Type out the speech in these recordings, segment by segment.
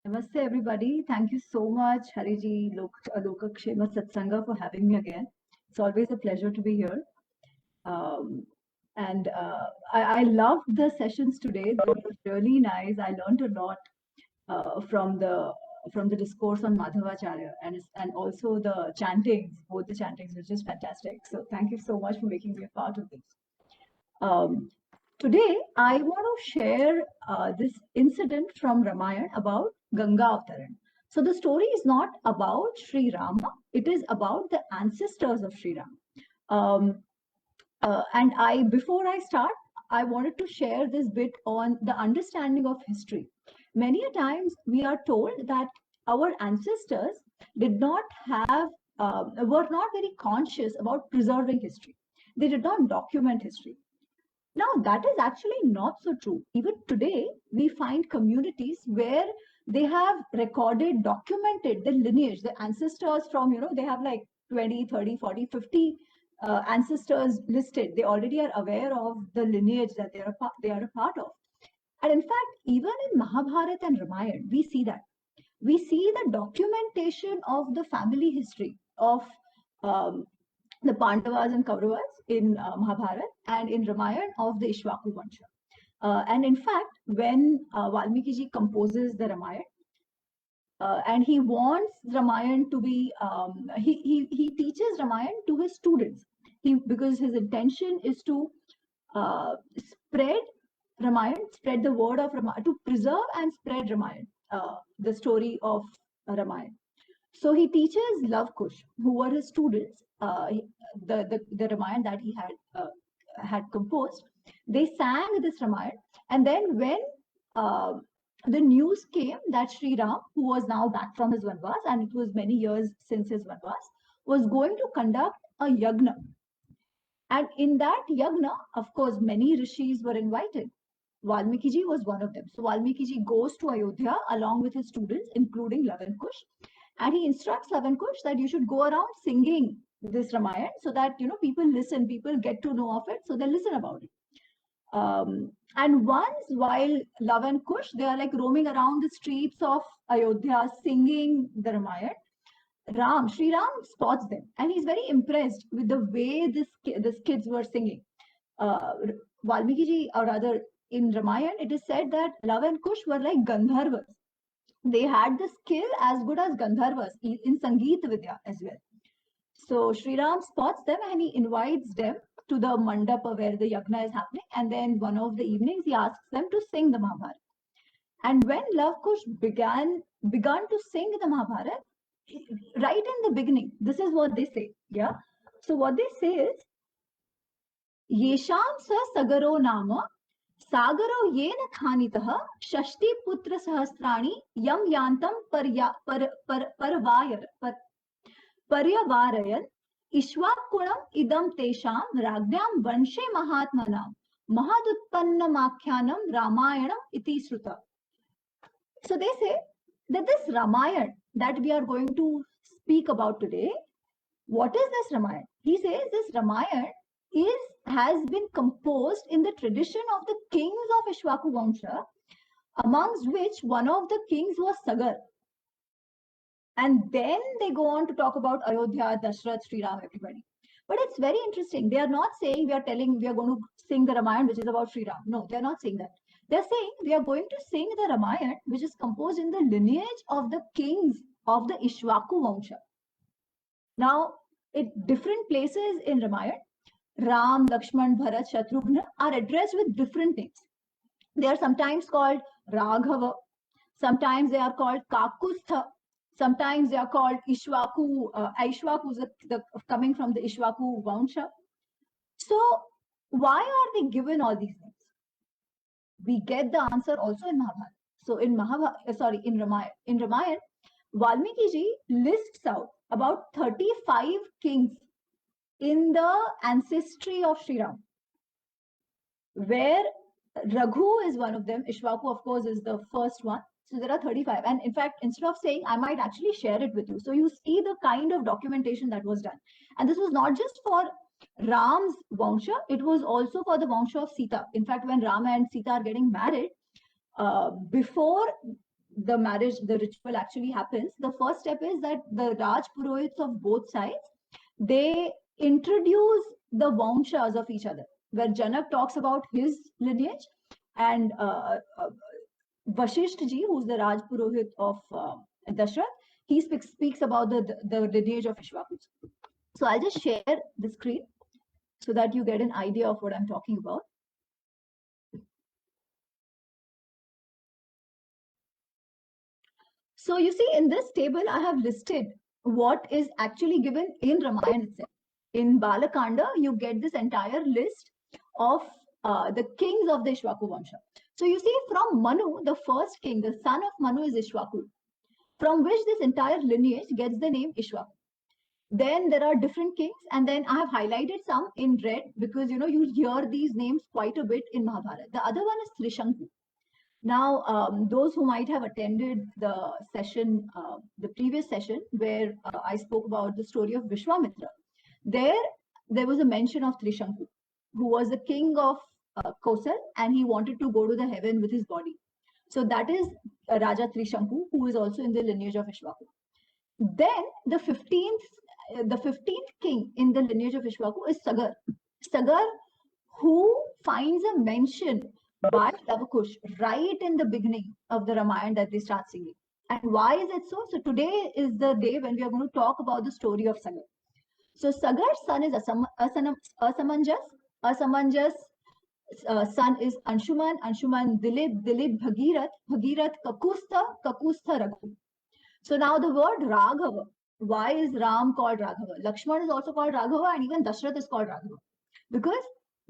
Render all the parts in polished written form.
Namaste, everybody. Thank you so much, Hariji Lokakshema Satsanga, for having me again. It's always a pleasure to be here. Um, and I loved the sessions today. They were really nice. I learned a lot from the discourse on Madhavacharya and also the chantings, both the chantings, which is fantastic. So thank you so much for making me a part of this. Um, Today, I want to share this incident from Ramayana about Ganga Avtaran. So the story is not about Sri Rama, it is about the ancestors of Sri Rama. Before I start, I wanted to share this bit on the understanding of history. Many a times we are told that our ancestors did not have, were not very conscious about preserving history. They did not document history. Now, that is actually not so true. Even today, we find communities where they have recorded, documented the lineage, the ancestors from, they have like 20, 30, 40, 50 ancestors listed. They already are aware of the lineage that they are a part of. And in fact, even in Mahabharata and Ramayana, we see that. We see the documentation of the family history of um, the Pandavas and Kauravas in Mahabharata and in Ramayana of the Ishwaku Vansha. And in fact, when Valmiki ji composes the Ramayana, and he wants Ramayana to be, he teaches Ramayana to his students. Because his intention is to spread Ramayana, spread the word of Ramayana, to preserve and spread Ramayana, the story of Ramayana. So he teaches Love Kush, who were his students, the Ramayana that he had composed. They sang this Ramayana, and then when uh, the news came that Sri Ram, who was now back from his Vanvas, and it was many years since his Vanvas, was going to conduct a yagna. And in that yagna, of course, many rishis were invited. Valmiki ji was one of them. So Valmiki ji goes to Ayodhya along with his students, including Lavan Kush, and he instructs Lavan Kush that you should go around singing this Ramayana so that people listen, people get to know of it, so they listen about it. And once while Love and Kush, they are like roaming around the streets of Ayodhya singing the Ramayana, Sri Ram spots them, and he's very impressed with the way these kids were singing. Valmiki ji, or rather in Ramayana, it is said that Love and Kush were like Gandharvas. They had the skill as good as Gandharvas in Sangeet Vidya as well. So Sri Ram spots them and he invites them to the mandapa where the yagna is happening. And then one of the evenings, he asks them to sing the Mahabharata. And when Love Kush began to sing the Mahabharata, right in the beginning, this is what they say. Yeah. So what they say is, Yesham sa sagaro nama Sagaro yena khanitah Shashti putra sahasrani yam yantam paryavarayan Ishwakunam idam tesham ragyam vanshe mahatmanam mahadutpannamakyanam Ramayanam iti sruta. So they say that this Ramayana that we are going to speak about today, what is this Ramayana? He says this Ramayana has been composed in the tradition of the kings of Ishwaku Vansha, amongst which one of the kings was Sagar. And then they go on to talk about Ayodhya, Dashrath, Sri Ram, everybody. But it's very interesting. They are not saying we are going to sing the Ramayana, which is about Sri Ram. No, they are not saying that. They're saying we are going to sing the Ramayana, which is composed in the lineage of the kings of the Ishwaku Vansha. Now, at different places in Ramayana, Ram, Lakshman, Bharat, Shatrughna are addressed with different names. They are sometimes called Raghava, sometimes they are called Kakustha, sometimes they are called Ishwaku. Ishwaku is coming from the Ishwaku Vansha. So, why are they given all these names? We get the answer also in Mahabharata. So, in Ramayana, Valmiki ji lists out about 35 kings in the ancestry of Sri Ram, where Raghu is one of them. Ishwaku, of course, is the first one. So there are 35. And in fact, instead of saying, I might actually share it with you. So you see the kind of documentation that was done. And this was not just for Ram's Vansha, it was also for the Vansha of Sita. In fact, when Rama and Sita are getting married, before the marriage, the ritual actually happens, the first step is that the Raj Purohits of both sides, they introduce the Vamshas of each other, where Janak talks about his lineage, and Vashisht ji, who's the Raj Purohit of Dashrath, he speaks about the lineage of Ishwaku. So I'll just share the screen so that you get an idea of what I'm talking about. So you see, in this table, I have listed what is actually given in Ramayana itself. In Balakanda, you get this entire list of the kings of the Ishwaku Vamsha. So you see, from Manu, the first king, the son of Manu is Ishwaku, from which this entire lineage gets the name Ishwaku. Then there are different kings, and then I have highlighted some in red because you hear these names quite a bit in Mahabharata. The other one is Trishanku. Now, those who might have attended the session, the previous session, where I spoke about the story of Vishwamitra, there was a mention of Trishanku, who was the king of Kosal, and he wanted to go to the heaven with his body. So that is Raja Trishanku, who is also in the lineage of Ishwaku. Then the 15th king in the lineage of Ishwaku is Sagar. Sagar, who finds a mention by Lavakush right in the beginning of the Ramayana that they start singing. And why is it so? So today is the day when we are going to talk about the story of Sagar. So Sagar's son is Asamanjas. Asamanjas' son is Anshuman. Anshuman Dilip. Dilip Bhagirath. Bhagirath Kakustha. Kakustha Raghu. So now the word Raghava. Why is Ram called Raghava? Lakshman is also called Raghava, and even Dashrath is called Raghava. Because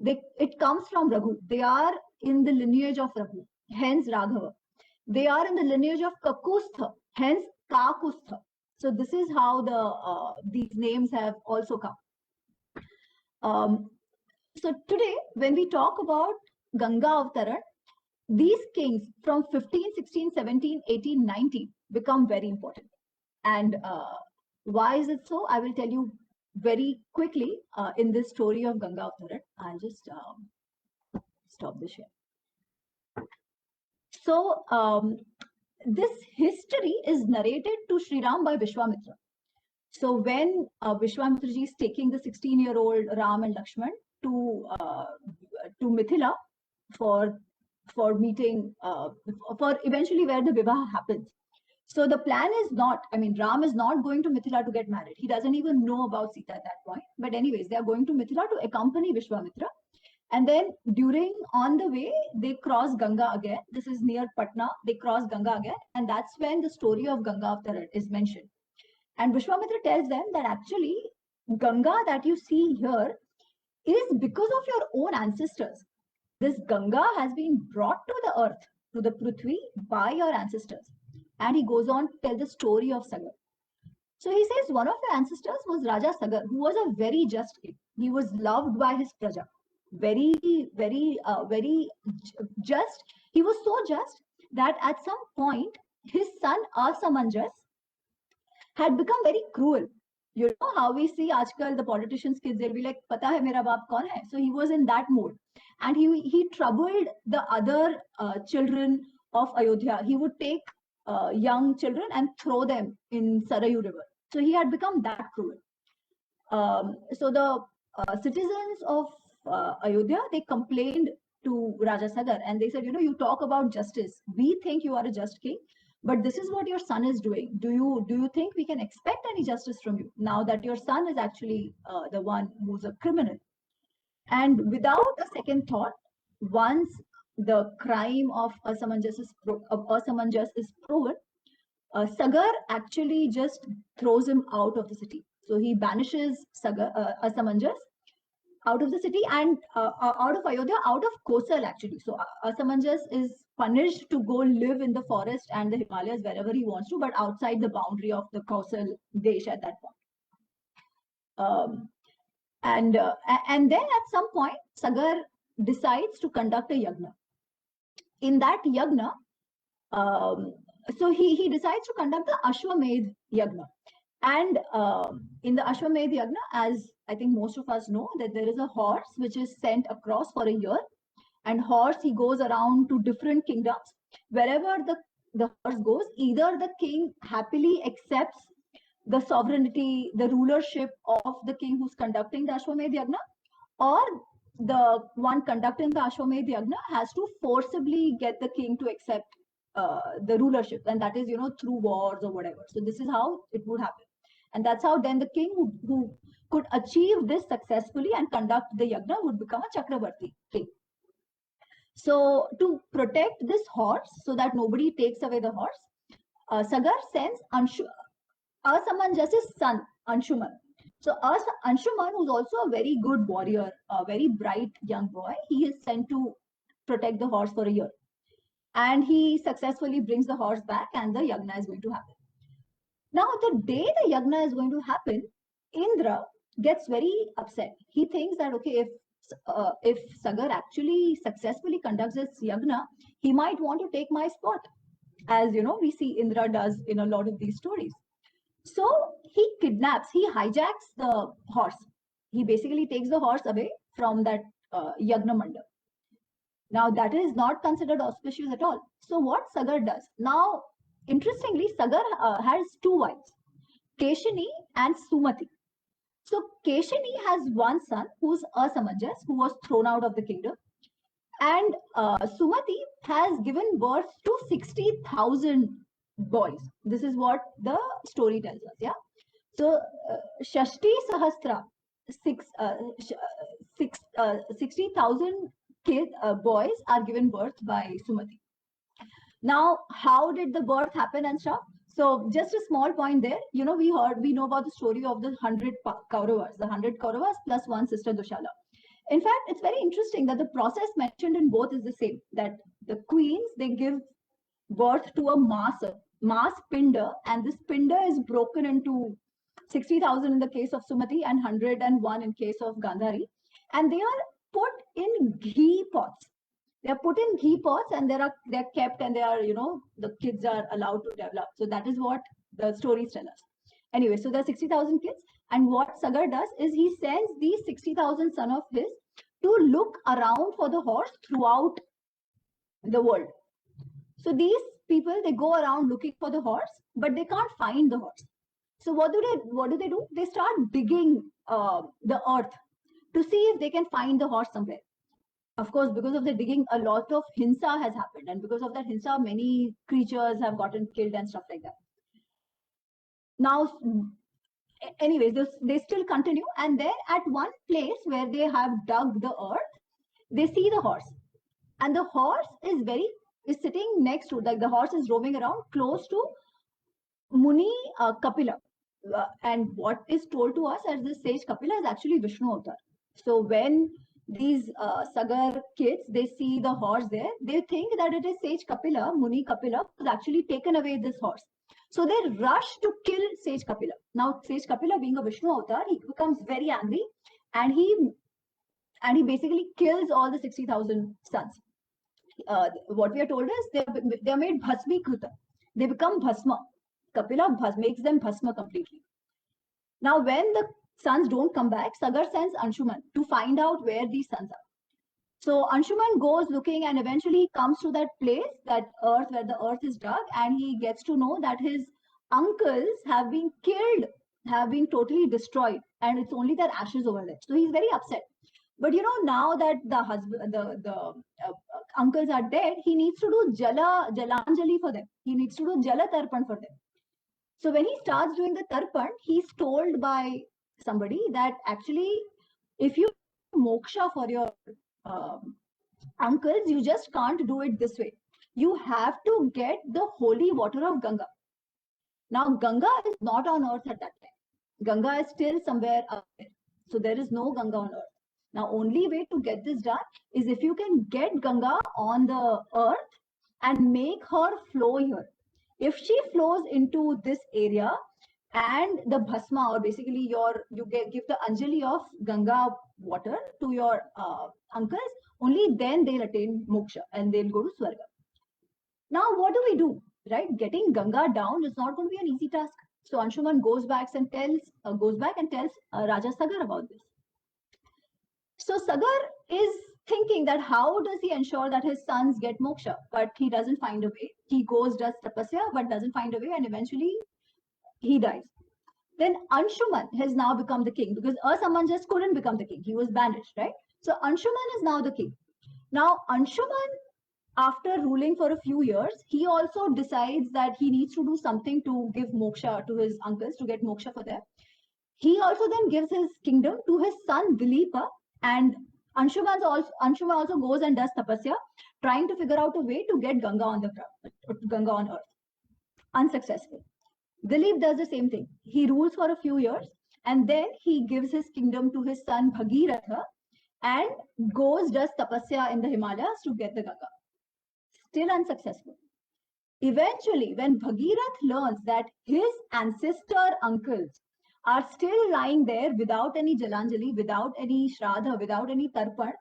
it comes from Raghu. They are in the lineage of Raghu, hence Raghava. They are in the lineage of Kakustha, hence Kakustha. So this is how these names have also come. So today, when we talk about Ganga Avtaran, these kings from 15, 16, 17, 18, 19 become very important. And why is it so? I will tell you very quickly in this story of Ganga Avtaran. I'll just stop this here. So this history is narrated to Sri Ram by Vishwamitra. So when Vishwamitra ji is taking the 16-year-old Ram and Lakshman to Mithila for meeting, for eventually where the Vivaha happens. So the plan is not, Ram is not going to Mithila to get married. He doesn't even know about Sita at that point. But anyways, they are going to Mithila to accompany Vishwamitra. And then on the way, they cross Ganga again. This is near Patna. They cross Ganga again. And that's when the story of Ganga Avtaran is mentioned. And Vishwamitra tells them that actually Ganga that you see here is because of your own ancestors. This Ganga has been brought to the earth, to the Prithvi, by your ancestors. And he goes on to tell the story of Sagar. So he says one of your ancestors was Raja Sagar, who was a very just king. He was loved by his praja. Very just. He was so just that at some point, his son Asamanjas had become very cruel. You know how we see Ajkal, the politicians' kids, they'll be like, Pata hai mera baap kaun hai? So he was in that mode. And he troubled the other children of Ayodhya. He would take young children and throw them in Sarayu River. So he had become that cruel. So the citizens of Ayodhya, they complained to Raja Sagar and they said, you talk about justice. We think you are a just king, but this is what your son is doing. Do you think we can expect any justice from you now that your son is actually the one who's a criminal? And without a second thought, once the crime of Asamanjas is proven, Sagar actually just throws him out of the city. So he banishes Asamanjas out of the city and out of Ayodhya, out of Kosal actually. So Asamanjas is punished to go live in the forest and the Himalayas wherever he wants to, but outside the boundary of the Kosal Desh at that point. And then at some point, Sagar decides to conduct a yagna. In that yagna, so he decides to conduct the Ashwamedh yagna. And in the Ashwamedh yagna, as I think most of us know, that there is a horse which is sent across for a year. And horse, he goes around to different kingdoms. Wherever the the horse goes, either the king happily accepts the sovereignty, the rulership of the king who's conducting the Ashwamedh Yagna, or the one conducting the Ashwamedh Yagna has to forcibly get the king to accept the rulership, and that is, through wars or whatever. So this is how it would happen. And that's how then the king who could achieve this successfully and conduct the Yagna would become a Chakravarti king. So to protect this horse, so that nobody takes away the horse, Sagar sends Asamanjas's son, Anshuman. So Anshuman, who's also a very good warrior, a very bright young boy, he is sent to protect the horse for a year. And he successfully brings the horse back, and the Yagna is going to happen. Now, the day the Yagna is going to happen, Indra gets very upset. He thinks that, okay, if Sagar actually successfully conducts this Yagna, he might want to take my spot, as we see Indra does in a lot of these stories. So he hijacks the horse. He basically takes the horse away from that Yagna Mandap. Now that is not considered auspicious at all. So what Sagar does? Now, interestingly, Sagar has two wives, Keshini and Sumati. So Keshini has one son who's Asamanjas, who was thrown out of the kingdom. And Sumati has given birth to 60,000 boys. This is what the story tells us, yeah? So Shashti Sahasra, 60,000 boys are given birth by Sumati. Now, how did the birth happen and stuff? So just a small point there, we know about the story of the 100 Kauravas, the 100 Kauravas plus one sister Dushala. In fact, it's very interesting that the process mentioned in both is the same, that the queens, they give birth to a mass pinda, and this pinda is broken into 60,000 in the case of Sumati and 101 in case of Gandhari, and they are put in ghee pots. They are put in ghee pots, and they're kept, and they are, the kids are allowed to develop. So that is what the stories tell us. Anyway, so there are 60,000 kids, and what Sagar does is he sends these 60,000 son of his to look around for the horse throughout the world. So these people, they go around looking for the horse, but they can't find the horse. So what do they do? They start digging the earth to see if they can find the horse somewhere. Of course, because of the digging, a lot of hinsa has happened, and because of that hinsa, many creatures have gotten killed and stuff like that. Now, anyways, they still continue, and then at one place where they have dug the earth, they see the horse, and the horse is sitting next to, like the horse is roaming around close to Muni Kapila. And what is told to us as the sage Kapila is actually Vishnu Avatar. So when these Sagar kids, they see the horse there, they think that it is sage Kapila, Muni Kapila, who's actually taken away this horse. So they rush to kill sage Kapila. Now sage Kapila, being a Vishnu Avatar, he becomes very angry, and he basically kills all the 60,000 sons. What we are told is they're made bhasmikruta. They become bhasma. Kapila makes them bhasma completely. Now, when the sons don't come back, Sagar sends Anshuman to find out where these sons are. So Anshuman goes looking, and eventually comes to that place, that earth where the earth is dug, and he gets to know that his uncles have been killed, have been totally destroyed, and it's only their ashes over there. So he's very upset. But now that the husband, the uncles are dead, he needs to do jalanjali for them. He needs to do jala tarpan for them. So when he starts doing the tarpan, he's told by somebody that actually, if you moksha for your uncles, you just can't do it this way. You have to get the holy water of Ganga. Now, Ganga is not on earth at that time. Ganga is still somewhere up there. So there is no Ganga on earth. Now, only way to get this done is if you can get Ganga on the earth and make her flow here. If she flows into this area, and the bhasma, or basically you give the anjali of Ganga water to your uncles, only then they'll attain moksha and they'll go to Swarga. Now, what do we do? Right? Getting Ganga down is not going to be an easy task. So Anshuman goes back and tells Raja Sagar about this. So Sagar is thinking that how does he ensure that his sons get moksha, but he doesn't find a way. He goes, does tapasya, but doesn't find a way, and eventually he dies. Then Anshuman has now become the king because Asamanjas couldn't become the king. He was banished, right? So Anshuman is now the king. Now Anshuman, after ruling for a few years, he also decides that he needs to do something to give moksha to his uncles, to get moksha for them. He also then gives his kingdom to his son Dilipa, and Anshuma also goes and does tapasya, trying to figure out a way to get Ganga on the ground, Ganga on earth. Unsuccessful. Dilip does the same thing. He rules for a few years, and then he gives his kingdom to his son Bhagiratha, and goes does tapasya in the Himalayas to get the Ganga. Still unsuccessful. Eventually, when Bhagirath learns that his ancestor uncles are still lying there without any Jalanjali, without any Shraddha, without any Tarpan,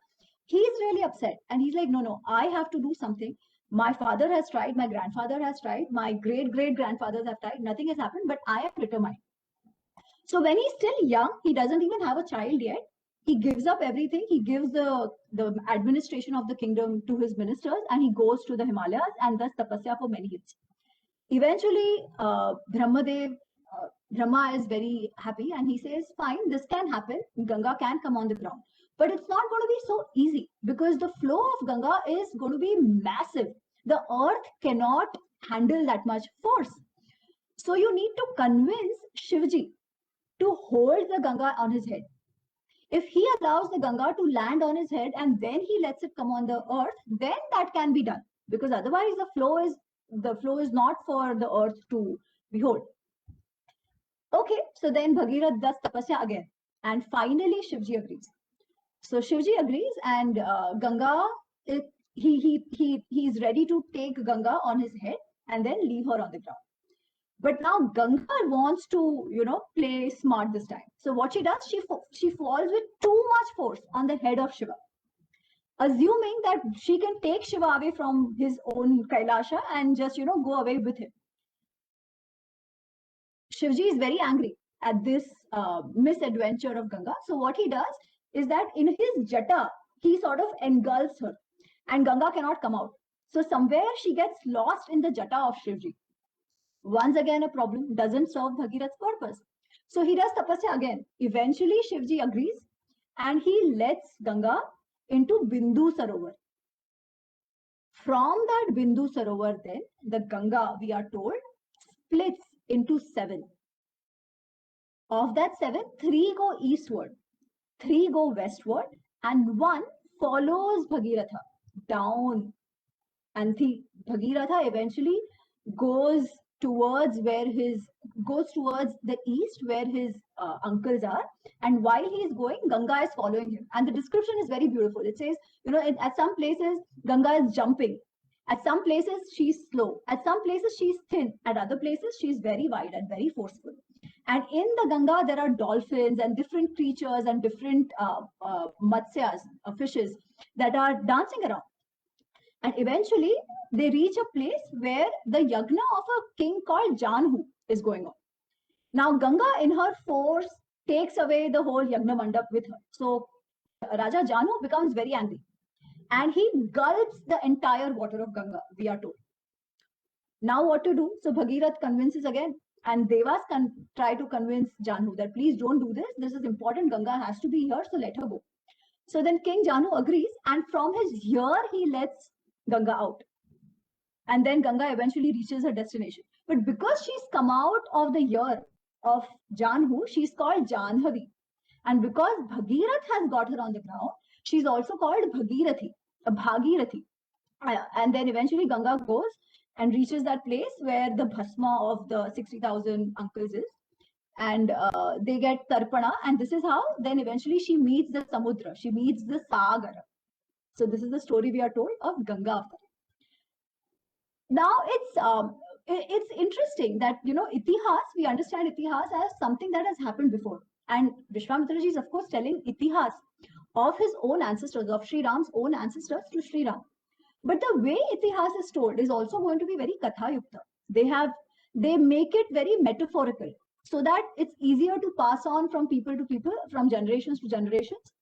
he's really upset. And he's like, no, I have to do something. My father has tried, my grandfather has tried, my great-great-grandfathers have tried, nothing has happened, but I am determined. So when he's still young, he doesn't even have a child yet. He gives up everything. He gives the administration of the kingdom to his ministers, and he goes to the Himalayas and does tapasya for many years. Eventually, Brahma is very happy and he says, fine, this can happen. Ganga can come on the ground. But it's not going to be so easy because the flow of Ganga is going to be massive. The earth cannot handle that much force. So you need to convince Shivji to hold the Ganga on his head. If he allows the Ganga to land on his head and then he lets it come on the earth, then that can be done. Because otherwise the flow is not for the earth to behold. Okay, so then Bhagirath does tapasya again. And finally Shivji agrees. So Shivji agrees, and Ganga, he's ready to take Ganga on his head and then leave her on the ground. But now Ganga wants to, play smart this time. So what she does, she falls with too much force on the head of Shiva, assuming that she can take Shiva away from his own Kailasha and just, go away with him. Shivji is very angry at this misadventure of Ganga. So what he does is that in his jata, he sort of engulfs her and Ganga cannot come out. So somewhere she gets lost in the jata of Shivji. Once again, a problem, doesn't serve Bhagirath's purpose. So he does tapasya again. Eventually, Shivji agrees and he lets Ganga into Bindu Sarovar. From that Bindu Sarovar, then, the Ganga, we are told, splits into 7. Of that 7, 3 go eastward, 3 go westward, and 1 follows Bhagiratha down. And Bhagiratha eventually goes towards the east where his uncles are, and while he is going, Ganga is following him. And the description is very beautiful. It says, at some places Ganga is jumping, at some places she's slow, at some places she's thin, at other places she's very wide and very forceful. And in the Ganga there are dolphins and different creatures and different matsyas, fishes that are dancing around. And eventually they reach a place where the yagna of a king called Janhu is going on. Now Ganga in her force takes away the whole yagna mandap with her. So Raja Janhu becomes very angry and he gulps the entire water of Ganga, we are told. Now what to do? So Bhagirath convinces again, and Devas try to convince Janhu that please don't do this. This is important. Ganga has to be here, so let her go. So then King Janhu agrees, and from his ear he lets Ganga out. And then Ganga eventually reaches her destination. But because she's come out of the ear of Janhu, she's called Janhavi. And because Bhagirath has got her on the ground, she's also called Bhagirathi, a Bhagirathi. And then eventually Ganga goes and reaches that place where the bhasma of the 60,000 uncles is. And they get Tarpana. And this is how then eventually she meets the Samudra. She meets the Sagara. So this is the story we are told of Ganga. Now it's interesting that, Itihas, we understand Itihas as something that has happened before. And Vishwamitra Ji is of course telling Itihas of his own ancestors, of Sri Ram's own ancestors to Sri Ram. But the way Itihas is told is also going to be very Katha Yukta. They make it very metaphorical so that it's easier to pass on from people to people, from generations to generations.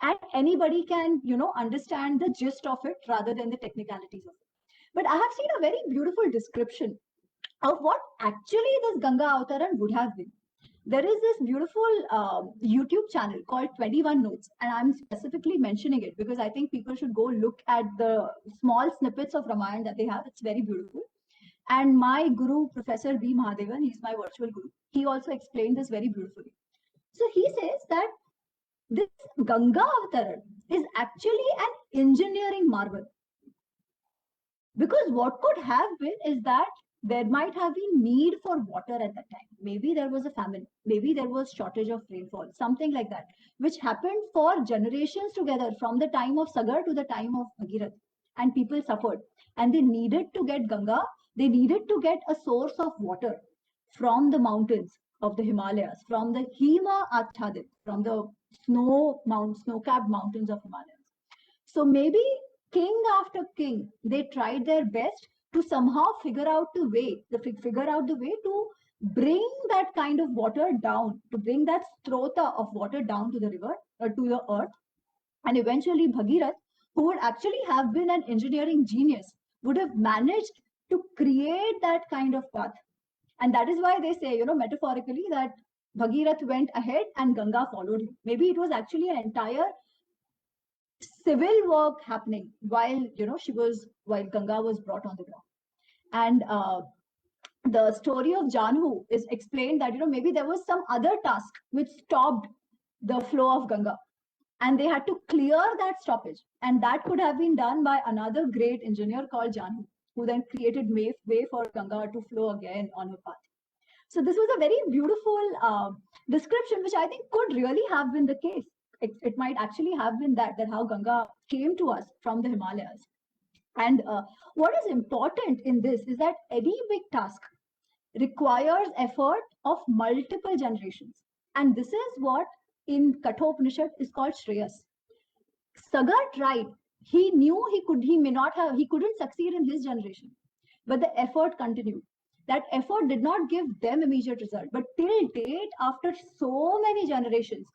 and anybody can, understand the gist of it rather than the technicalities of it. But I have seen a very beautiful description of what actually this Ganga Avtaran would have been. There is this beautiful YouTube channel called 21 Notes, and I'm specifically mentioning it because I think people should go look at the small snippets of Ramayana that they have. It's very beautiful. And my guru, Professor B. Mahadevan, he's my virtual guru, he also explained this very beautifully. So he says that this Ganga Avtaran is actually an engineering marvel. Because what could have been is that there might have been need for water at that time. Maybe there was a famine, maybe there was shortage of rainfall, something like that, which happened for generations together from the time of Sagar to the time of Bhagirath. And people suffered. And they needed to get Ganga, they needed to get a source of water from the mountains of the Himalayas, from the Hima Achhadit, from the snow-capped mountains of Himalayas. So maybe king after king, they tried their best to somehow figure out the way to bring that kind of water down, to bring that strota of water down to the river or to the earth. And eventually Bhagirath, who would actually have been an engineering genius, would have managed to create that kind of path. And that is why they say, metaphorically, that Bhagirath went ahead and Ganga followed him. Maybe it was actually an entire civil work happening while Ganga was brought on the ground. And the story of Janhu is explained that maybe there was some other task which stopped the flow of Ganga, and they had to clear that stoppage, and that could have been done by another great engineer called Janhu, who then created way for Ganga to flow again on her path. So this was a very beautiful description, which I think could really have been the case. It might actually have been that how Ganga came to us from the Himalayas. And what is important in this is that any big task requires effort of multiple generations. And this is what in Kathopanishad is called Shreyas. Sagar tried. He knew he couldn't succeed in his generation, but the effort continued. That effort did not give them immediate result, but till date, after so many generations,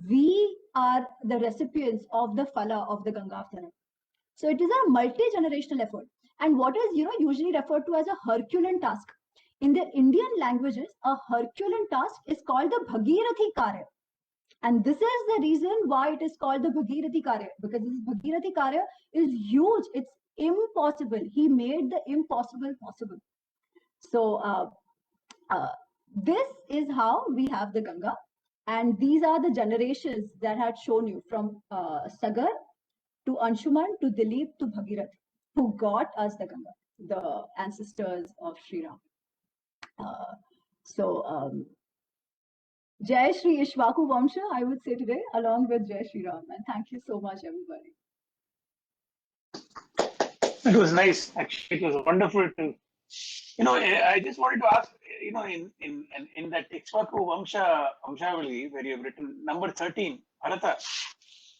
we are the recipients of the phala of the Ganga Avtaran. So it is a multi-generational effort. And what is usually referred to as a Herculean task. In the Indian languages, a Herculean task is called the Bhagirathi Karya. And this is the reason why it is called the Bhagirathi Karya, because this Bhagirathi Karya is huge. It's impossible. He made the impossible possible. So this is how we have the Ganga. And these are the generations that had shown you from Sagar to Anshuman to Dilip to Bhagirath, who got us the Ganga, the ancestors of Sri Ram. Jai Shri Ishwaku Vamsha, I would say today, along with Jai Shri Ram. And thank you so much, everybody. It was nice. Actually, it was wonderful to, I just wanted to ask, in that Ishwaku Vamshavali, where you have written number 13, Bharata,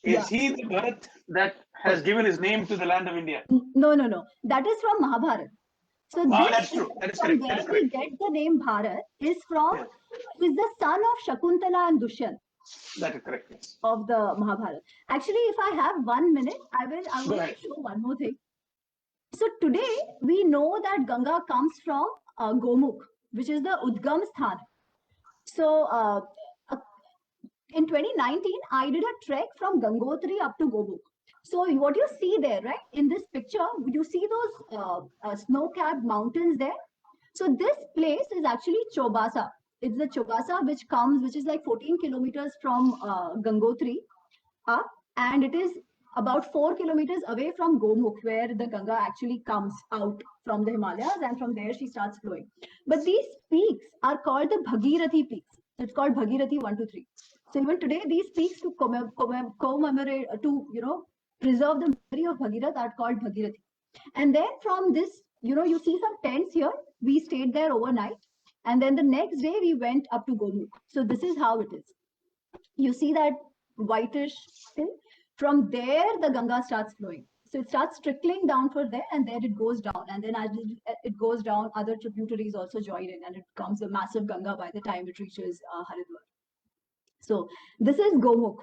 is he the Bharat that has given his name to the land of India? No. That is from Mahabharata. So that's true. That is correct. Where we get the name Bharat is from, is the son of Shakuntala and Dushyant. That is correct. Yes. Of the Mahabharata. Actually, if I have 1 minute, I will show one more thing. So today we know that Ganga comes from Gomukh, which is the Udgam Sthan. So in 2019, I did a trek from Gangotri up to Gomukh. So what you see there, right, in this picture, you see those snow-capped mountains there. So this place is actually Chobasa. It's the Chobasa which is like 14 kilometers from Gangotri up, and it is about 4 kilometers away from Gomukh, where the Ganga actually comes out from the Himalayas, and from there she starts flowing. But these peaks are called the Bhagirathi peaks. It's called Bhagirathi 1, 2, 3. So even today, these peaks to commemorate, to preserve the memory of Bhagirath are called Bhagirathi. And then from this, you see some tents here. We stayed there overnight. And then the next day we went up to Gomukh. So this is how it is. You see that whitish thing? From there, the Ganga starts flowing. So it starts trickling down for there, and then it goes down. And then as it goes down, other tributaries also join in, and it becomes a massive Ganga by the time it reaches Haridwar. So this is Gomukh.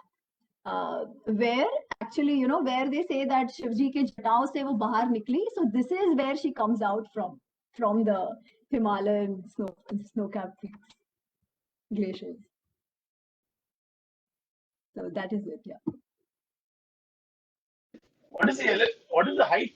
where actually, where they say that Shivji ke jataon se wo bahar nikli. So this is where she comes out from the Himalayan snow-capped peaks, glaciers. So that is it. Yeah. What is the height